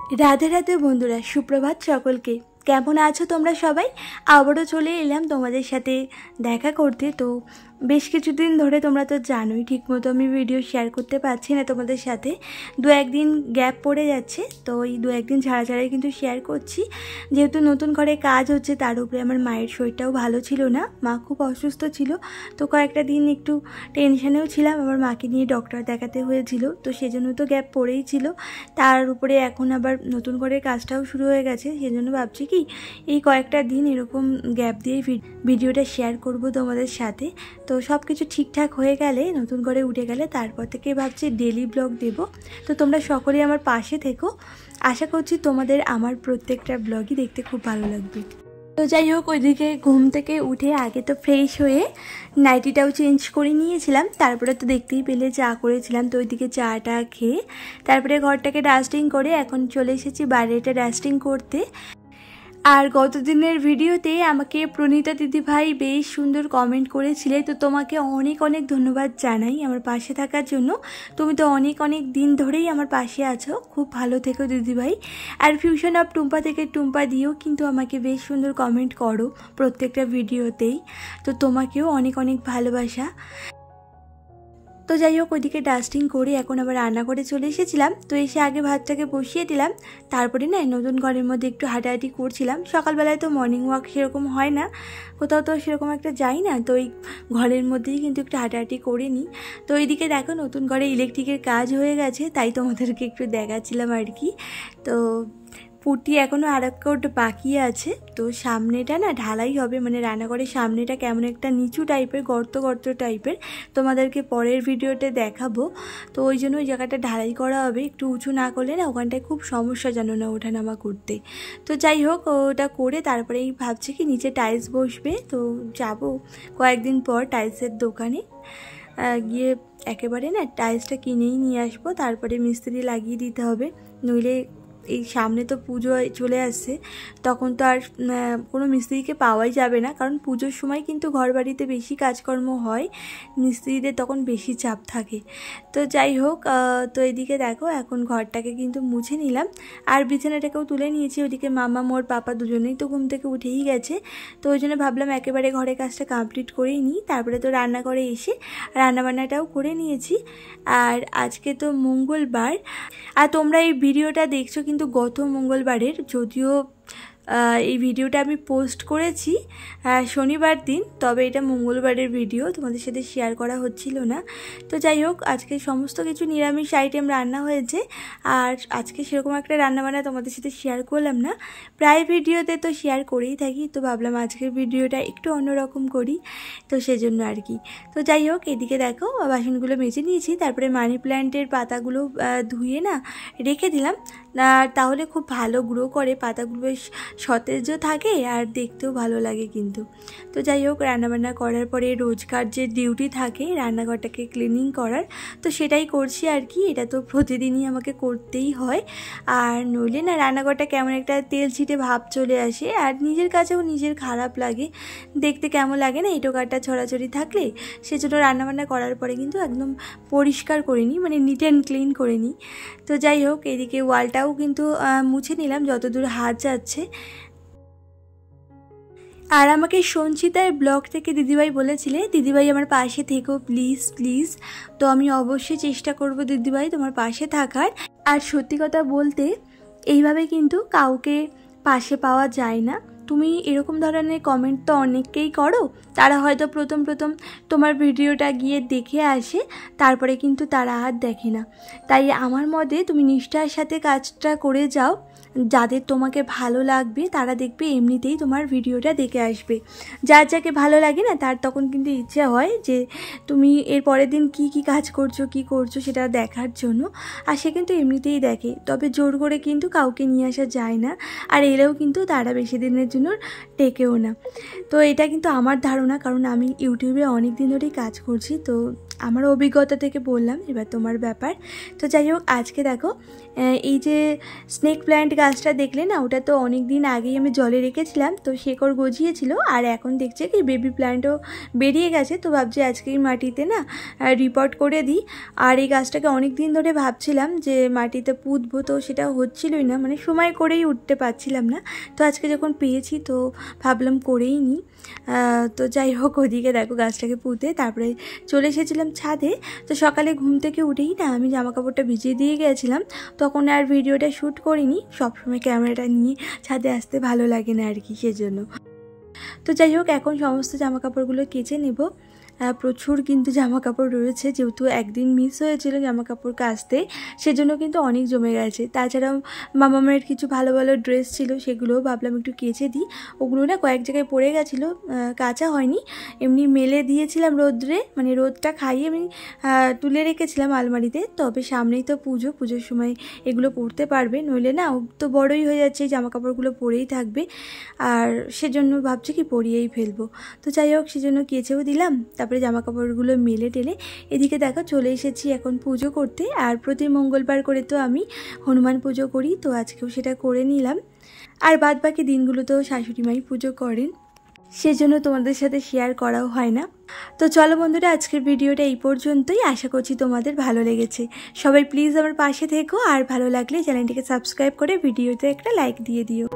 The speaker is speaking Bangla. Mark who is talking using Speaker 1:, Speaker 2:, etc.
Speaker 1: রাধে রাধে বন্ধুরা, সুপ্রভাত সকলকে। কেমন আছো তোমরা সবাই? আবারও চলে এলাম তোমাদের সাথে দেখা করতে। তো বেশ কিছুদিন ধরে তোমরা তো জানোই ঠিকমতো আমি ভিডিও শেয়ার করতে পারছি না তোমাদের সাথে, দু একদিন গ্যাপ পড়ে যাচ্ছে। তো এই দু একদিন ছাড়া ছাড়াই কিন্তু শেয়ার করছি, যেহেতু নতুন ঘরে কাজ হচ্ছে। তার উপরে আমার মায়ের শরীরটাও ভালো ছিল না, মা খুব অসুস্থ ছিল। তো কয়েকটা দিন একটু টেনশানেও ছিলাম, আমার মাকে নিয়ে ডক্টর দেখাতে হয়েছিল, তো সেজন্য তো গ্যাপ পড়েই ছিল। তার উপরে এখন আবার নতুন করে কাজটাও শুরু হয়ে গেছে, সেজন্য ভাবছি কি এই কয়েকটা দিন এরকম গ্যাপ দিয়ে ভিডিওটা শেয়ার করব তোমাদের সাথে। তো সব কিছু ঠিকঠাক হয়ে গেলে, নতুন করে উঠে গেলে তারপর থেকে ভাবছি ডেলি ব্লগ দেব। তো তোমরা সকলেই আমার পাশে থেকো, আশা করছি তোমাদের আমার প্রত্যেকটা ব্লগই দেখতে খুব ভালো লাগবে। তো যাই হোক, ওইদিকে ঘুম থেকে উঠে আগে তো ফ্রেশ হয়ে নাইটিটাও চেঞ্জ করে নিয়েছিলাম, তারপরে তো দেখতেই পেলে চা করেছিলাম। তো ওইদিকে চাটা খেয়ে তারপরে ঘরটাকে ডাস্টিং করে এখন চলে এসেছি বাইরেটা ডাস্টিং করতে। আর গতদিনের ভিডিওতে আমাকে প্রণীতা দিদিভাই বেশ সুন্দর কমেন্ট করেছিলে, তো তোমাকে অনেক অনেক ধন্যবাদ জানাই আমার পাশে থাকার জন্য। তুমি তো অনেক অনেক দিন ধরেই আমার পাশে আছো, খুব ভালো থেকো দিদিভাই। আর ফিউশন অফ টুম্পা থেকে টুম্পা দিয়েও কিন্তু আমাকে বেশ সুন্দর কমেন্ট করো প্রত্যেকটা ভিডিওতেই, তো তোমাকেও অনেক অনেক ভালোবাসা। তো যাই হোক, ওইদিকে ডাস্টিং করে এখন আবার রান্না করে চলে এসেছিলাম। তো এসে আগে ভাতটাকে বসিয়ে দিলাম, তারপরে না নতুন ঘরের মধ্যে একটু হাঁটাহাঁটি করছিলাম। সকালবেলায় তো মর্নিং ওয়াক সেরকম হয় না, কোথাও তো সেরকম একটা যাই না, তো ওই ঘরের মধ্যেই কিন্তু একটু হাঁটাহাঁটি করে নিই। তো এইদিকে দেখো নতুন ঘরে ইলেকট্রিকের কাজ হয়ে গেছে, তাই তোমাদেরকে একটু দেখাচ্ছিলাম আর কি। তো পুটি এখনও আর এক কোট বাকি আছে। তো সামনেটা না ঢালাই হবে, মানে রান্নাঘরের সামনেটা কেমন একটা নিচু টাইপের, গর্ত গর্ত টাইপের, তোমাদেরকে পরের ভিডিওতে দেখাবো। তো ওই জন্য ওই জায়গাটা ঢালাই করা হবে, একটু উঁচু না করলে না ওখানটায় খুব সমস্যা জানো না ওঠানামা করতে। তো যাই হোক, ওটা করে তারপরেই ভাবছি কি নিচে টাইলস বসবে। তো যাব কয়েকদিন পর টাইলসের দোকানে গিয়ে একেবারে না টাইলসটা কিনেই নিয়ে আসবো, তারপরে মিস্ত্রি লাগিয়ে দিতে হবে। নইলে এই সামনে তো পুজো চলে আসছে, তখন তো আর কোনো মিস্ত্রিকে পাওয়াই যাবে না, কারণ পুজোর সময় কিন্তু ঘর বাড়িতে বেশি কাজকর্ম হয়, মিস্ত্রিদের তখন বেশি চাপ থাকে। তো যাই হোক, তো এদিকে দেখো এখন ঘরটাকে কিন্তু মুছে নিলাম, আর বিছানাটাকেও তুলে নিয়েছি। ওদিকে মামা মোর পাপা দুজনেই তো ঘুম থেকে উঠেই গেছে, তো ওই জন্য ভাবলাম একেবারে ঘরের কাজটা কমপ্লিট করেই নিই, তারপরে তো রান্নাঘরে এসে রান্নাবান্নাটাও করে নিয়েছি। আর আজকে তো মঙ্গলবার, আর তোমরা এই ভিডিওটা দেখছো কিন্তু গত মঙ্গলবারের, যদিও এই ভিডিওটা আমি পোস্ট করেছি শনিবার দিন, তবে এটা মঙ্গলবারের ভিডিও, তোমাদের সাথে শেয়ার করা হচ্ছিল না। তো যাই হোক, আজকে সমস্ত কিছু নিরামিষ আইটেম রান্না হয়েছে, আর আজকে সেরকম একটা রান্নাবান্না তোমাদের সাথে শেয়ার করলাম না, প্রায় ভিডিওতে তো শেয়ার করেই থাকি। তো ভাবলাম আজকের ভিডিওটা একটু অন্যরকম করি, তো সেজন্য আর কি। তো যাই হোক, এদিকে দেখো বাসনগুলো মেজে নিয়েছি, তারপরে মানি প্ল্যান্টের পাতাগুলো ধুয়ে না রেখে দিলাম, তাহলে খুব ভালো গ্রো করে, পাতাগুলো বেশ সতেজও থাকে আর দেখতেও ভালো লাগে কিন্তু। তো যাই হোক, রান্নাবান্না করার পরে রোজকার যে ডিউটি থাকে রান্নাঘরটাকে ক্লিনিং করার, তো সেটাই করছি আর কি। এটা তো প্রতিদিনই আমাকে করতেই হয়, আর নইলে না রান্নাঘরটা কেমন একটা তেল ছিটে ভাব চলে আসে, আর নিজের কাছেও নিজের খারাপ লাগে, দেখতে কেমন লাগে না এঁটো কাটা ছড়াছড়ি থাকলে। সেজন্য রান্নাবান্না করার পরে কিন্তু একদম পরিষ্কার করে নিই, মানে নিট অ্যান্ড ক্লিন করে নিই। তো যাই হোক, এদিকে ওয়ালটাও কিন্তু মুছে নিলাম যতদূর হাত যাচ্ছে। আর আমাকে সঞ্চিতার ব্লগ থেকে দিদিভাই বলেছিলে, দিদিভাই আমার পাশে থেকো প্লিজ প্লিজ। তো আমি অবশ্যই চেষ্টা করব দিদিভাই তোমার পাশে থাকার। আর সত্যি কথা বলতে এইভাবে কিন্তু কাউকে পাশে পাওয়া যায় না। তুমি এরকম ধরনের কমেন্ট তো অনেককেই করো, তারা হয়তো প্রথম প্রথম তোমার ভিডিওটা গিয়ে দেখে আসে, তারপরে কিন্তু তারা আর দেখে না। তাই আমার মতে তুমি নিষ্ঠার সাথে কাজটা করে যাও, যাদের তোমাকে ভালো লাগবে তারা দেখবে এমনিতেই তোমার ভিডিওটা দেখে আসবে। যার যাকে ভালো লাগে না তার তখন কিন্তু ইচ্ছে হয় যে তুমি এর পরের দিন কি কাজ করছো সেটা দেখার জন্য, আর সে কিন্তু এমনিতেই দেখে। তবে জোর করে কিন্তু কাউকে নিয়ে আসা যায় না, আর এলেও কিন্তু তারা বেশি দিনের জন্য টেকেও না। তো এটা কিন্তু আমার ধারণা না, কারণ আমি ইউটিউবে অনেক দিন ধরেই কাজ করছি, তো আমার অভিজ্ঞতা থেকে বললাম, এবার তোমার ব্যাপার। তো যাই হোক, আজকে দেখো এই যে স্নেক প্ল্যান্ট গাছটা দেখলে না, ওটা তো অনেক দিন আগেই আমি জলে রেখেছিলাম, তো শেকড় গজিয়েছিল, আর এখন দেখছে কি বেবি প্ল্যান্টও বেরিয়ে গেছে। তো ভাবছি আজকেই মাটিতে না রিপোর্ট করে দিই। আর এই গাছটাকে অনেক দিন ধরে ভাবছিলাম যে মাটিতে পুঁতবো, তো সেটা হচ্ছিলই না, মানে সময় করেই উঠতে পারছিলাম না। তো আজকে যখন পেয়েছি তো ভাবলাম করেই নিই। তো যাই হোক, ওদিকে দেখো গাছটাকে পুঁতে তারপরে চলে এসেছিলাম ছাদে। তো সকালে ঘুম থেকে উঠেই না আমি জামা কাপড়টা ভিজিয়ে দিয়ে গিয়েছিলাম, তখন আর ভিডিওটা শ্যুট করিনি। সবসময় ক্যামেরাটা নিয়ে ছাদে আসতে ভালো লাগে না আর কি, সেজন্য। তো যাই হোক, এখন সমস্ত জামা কাপড়গুলো কেচে নেব। প্রচুর কিন্তু জামা কাপড় রয়েছে, যেহেতু একদিন মিস হয়েছিল জামা কাপড় কাচতে, সেজন্য কিন্তু অনেক জমে গেছে। তাছাড়াও মামামের কিছু ভালো ভালো ড্রেস ছিল, সেগুলোও ভাবলাম একটু কেচে দিই। ওগুলো না কয়েক জায়গায় পড়ে গেছিলো, কাচা হয়নি, এমনি মেলে দিয়েছিলাম রোদ্রে, মানে রোদটা খাইয়ে আমি তুলে রেখেছিলাম আলমারিতে। তবে সামনেই তো পুজোর সময় এগুলো পরতে পারবে, নইলে না তো বড়ই হয়ে যাচ্ছে, এই জামা কাপড়গুলো পরেই থাকবে, আর সেজন্য ভাবছি কি পরিয়েই ফেলবো। তো যাই হোক, সেজন্য কেচেও দিলাম, তারপরে জামা কাপড়গুলো মেলে টেলে এদিকে দেখো চলে এসেছি এখন পুজো করতে। আর প্রতি মঙ্গলবার করে তো আমি হনুমান পুজো করি, তো আজকেও সেটা করে নিলাম। আর বাদ বাকি দিনগুলো তো শাশুড়ি মাই পুজো করেন, সেজন্য তোমাদের সাথে শেয়ার করাও হয় না। তো চলো বন্ধুরা, আজকের ভিডিওটা এই পর্যন্তই। আশা করছি তোমাদের ভালো লেগেছে। সবাই প্লিজ আমার পাশে থেকো, আর ভালো লাগলে চ্যানেলটিকে সাবস্ক্রাইব করে ভিডিওতে একটা লাইক দিয়ে দিও।